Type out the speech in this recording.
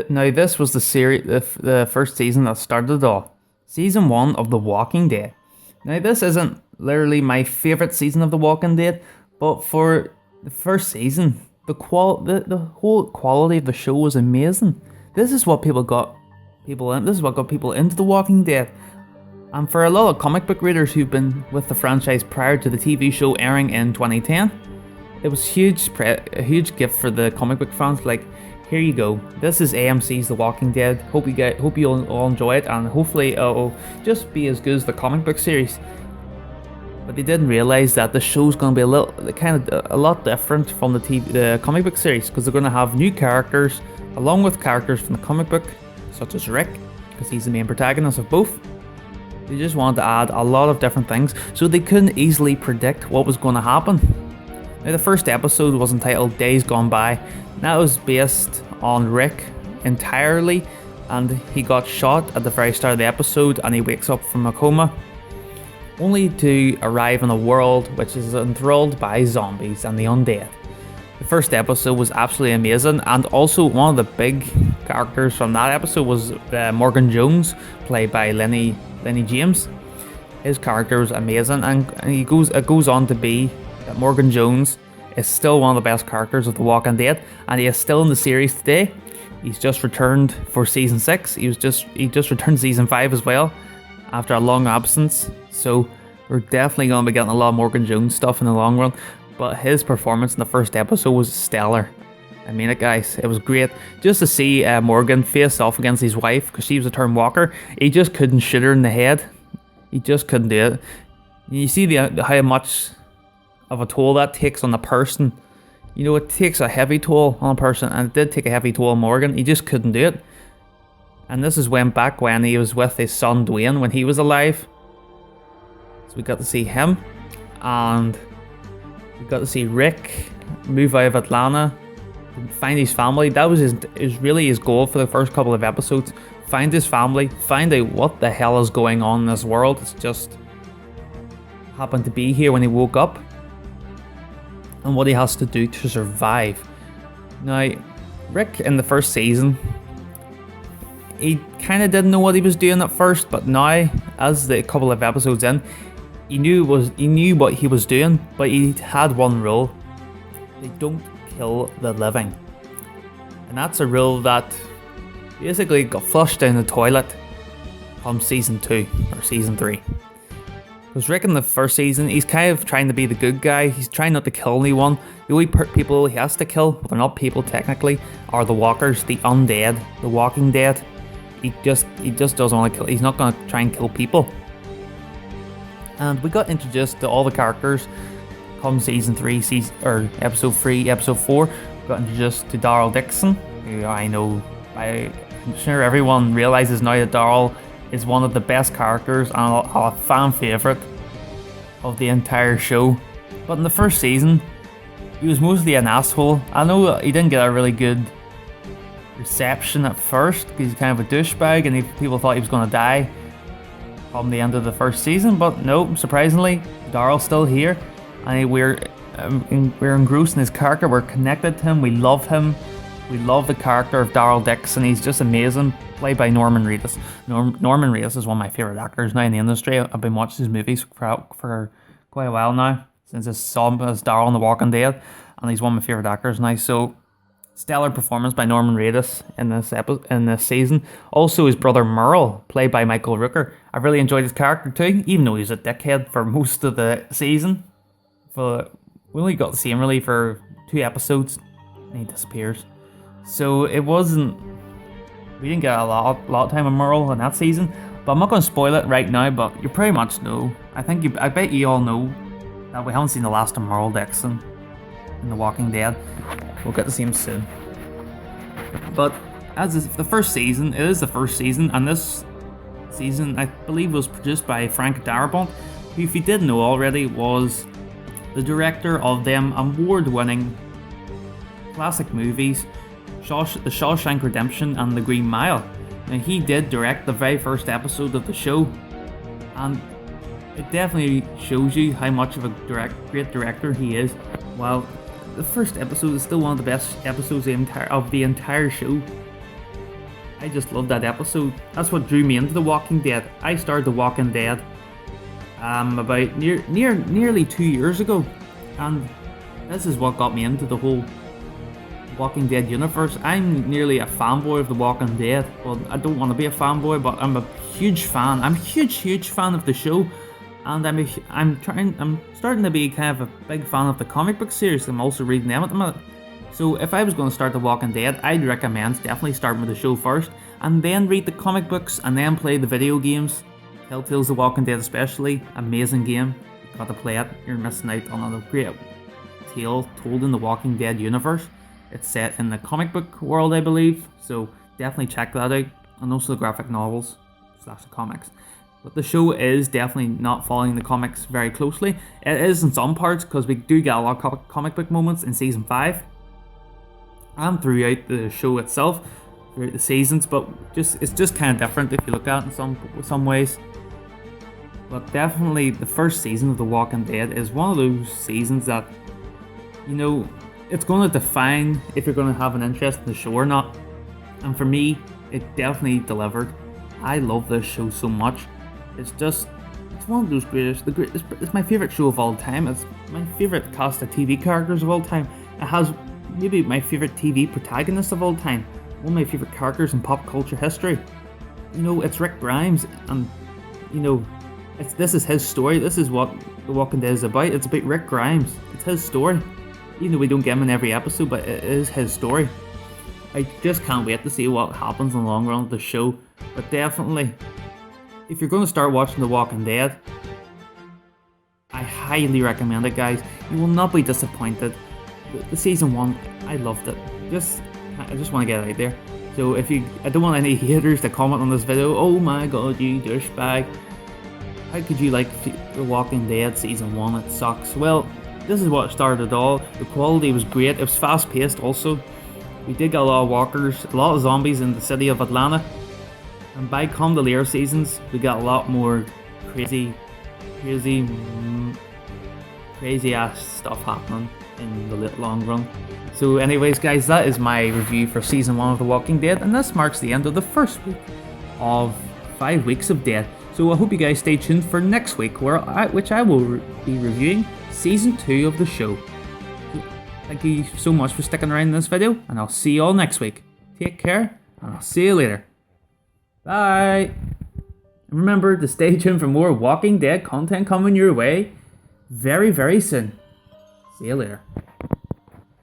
Now, this was the first season that started it all. Season 1 of The Walking Dead. Now, this isn't literally my favourite season of The Walking Dead, but for the first season, the whole quality of the show was amazing. This is what this is what got people into The Walking Dead. And for a lot of comic book readers who've been with the franchise prior to the TV show airing in 2010, it was a huge gift for the comic book fans. Like, here you go. This is AMC's The Walking Dead. Hope you all enjoy it, and hopefully it'll just be as good as the comic book series. But they didn't realize that the show's going to be a lot different from the comic book series, because they're going to have new characters along with characters from the comic book, such as Rick, because he's the main protagonist of both. They just wanted to add a lot of different things, so they couldn't easily predict what was going to happen. Now, the first episode was entitled Days Gone By. That was based on Rick entirely, and he got shot at the very start of the episode and he wakes up from a coma, only to arrive in a world which is enthralled by zombies and the undead. The first episode was absolutely amazing, and also one of the big characters from that episode was Morgan Jones, played by Lenny James. His character was amazing, and it goes on to be that Morgan Jones is still one of the best characters of The Walking Dead, and he is still in the series today. He's just returned for season 6. He just returned season 5 as well after a long absence. So we're definitely going to be getting a lot of Morgan Jones stuff in the long run. But his performance in the first episode was stellar. I mean it, guys. It was great just to see Morgan face off against his wife, because she was a term walker. He just couldn't shoot her in the head. He just couldn't do it. You see how much of a toll that takes on a person. You know, it takes a heavy toll on a person, and it did take a heavy toll on Morgan. He just couldn't do it. And this is back when he was with his son Dwayne when he was alive. So we got to see him, and we got to see Rick move out of Atlanta, find his family. That was really his goal for the first couple of episodes. Find his family, find out what the hell is going on in this world. It's just happened to be here when he woke up, and what he has to do to survive. Now, Rick in the first season, he kind of didn't know what he was doing at first, but now, as the couple of episodes in, he knew what he was doing, but he had one rule: they don't kill the living. And that's a rule that basically got flushed down the toilet come season 2 or season 3. Because Rick in the first season, he's kind of trying to be the good guy. He's trying not to kill anyone. The only people he has to kill, but they're not people technically, are the walkers, the undead, the Walking Dead. He just doesn't want to kill. He's not going to try and kill people. And we got introduced to all the characters come season 3, episode 3, episode 4. We got introduced to Daryl Dixon, who I'm sure everyone realizes now that Daryl is one of the best characters and a fan favourite of the entire show. But in the first season, he was mostly an asshole. I know he didn't get a really good reception at first, because he's kind of a douchebag and people thought he was going to die from the end of the first season, but no, surprisingly, Daryl's still here, and we're engrossed in his character. We're connected to him. We love him. We love the character of Daryl Dixon. He's just amazing, played by Norman Reedus. Norman Reedus is one of my favourite actors now in the industry. I've been watching his movies for quite a while now, since I saw him as Daryl in The Walking Dead, and he's one of my favourite actors now. So, stellar performance by Norman Reedus in this season. Also, his brother Merle, played by Michael Rooker. I really enjoyed his character too, even though he was a dickhead for most of the season. We only got to see him really for 2 episodes, and he disappears. So we didn't get a lot of time with Merle in that season. But I'm not going to spoil it right now, but you pretty much know. I bet you all know that we haven't seen the last of Merle Dixon in The Walking Dead. We'll get to see him soon. But as is the first season, it is the first season, and this season I believe was produced by Frank Darabont, who, if you didn't know already, was the director of them award-winning classic movies, The Shawshank Redemption and The Green Mile. Now, he did direct the very first episode of the show, and it definitely shows you how much of a great director he is. While the first episode is still one of the best episodes of the entire show, I just love that episode. That's what drew me into The Walking Dead. I started The Walking Dead about nearly 2 years ago, and this is what got me into the whole Walking Dead universe. I'm nearly a fanboy of The Walking Dead. Well, I don't want to be a fanboy, but I'm a huge fan. I'm a huge fan of the show, and I'm starting to be kind of a big fan of the comic book series. I'm also reading them at the minute. So if I was going to start The Walking Dead, I'd recommend definitely starting with the show first, and then read the comic books, and then play the video games. Telltale's The Walking Dead especially, amazing game. You've got to play it. You're missing out on a great tale told in the Walking Dead universe. It's set in the comic book world, I believe, so definitely check that out, and also the graphic novels / the comics. But the show is definitely not following the comics very closely. It is in some parts, because we do get a lot of comic book moments in season 5 and throughout the show itself, throughout the seasons, but it's just kind of different if you look at it in some ways. But definitely the first season of The Walking Dead is one of those seasons that, you know, it's going to define if you're going to have an interest in the show or not. And for me, it definitely delivered. I love this show so much. It's one of those it's my favourite show of all time. It's my favourite cast of TV characters of all time. It has maybe my favourite TV protagonist of all time. One of my favourite characters in pop culture history. You know, it's Rick Grimes, and you know, this is his story. This is what The Walking Dead is about. It's about Rick Grimes. It's his story. Even though we don't get him in every episode, but it is his story. I just can't wait to see what happens in the long run of the show. But definitely, if you're going to start watching The Walking Dead, I highly recommend it, guys. You will not be disappointed. The season 1, I loved it. I just want to get it out there. So I don't want any haters to comment on this video. Oh my god, you douchebag. How could you like The Walking Dead season 1? It sucks. Well, this is what started it all. The quality was great. It was fast paced also. We did get a lot of walkers, a lot of zombies in the city of Atlanta. And by come the later seasons, we got a lot more crazy ass stuff happening in the long run. So anyways, guys, that is my review for season 1 of The Walking Dead, and this marks the end of the first week of 5 weeks of Dead. So I hope you guys stay tuned for next week, which I will be reviewing season 2 of the show. Thank you so much for sticking around in this video, and I'll see you all next week. Take care, and I'll see you later. Bye! And remember to stay tuned for more Walking Dead content coming your way very soon. See you later.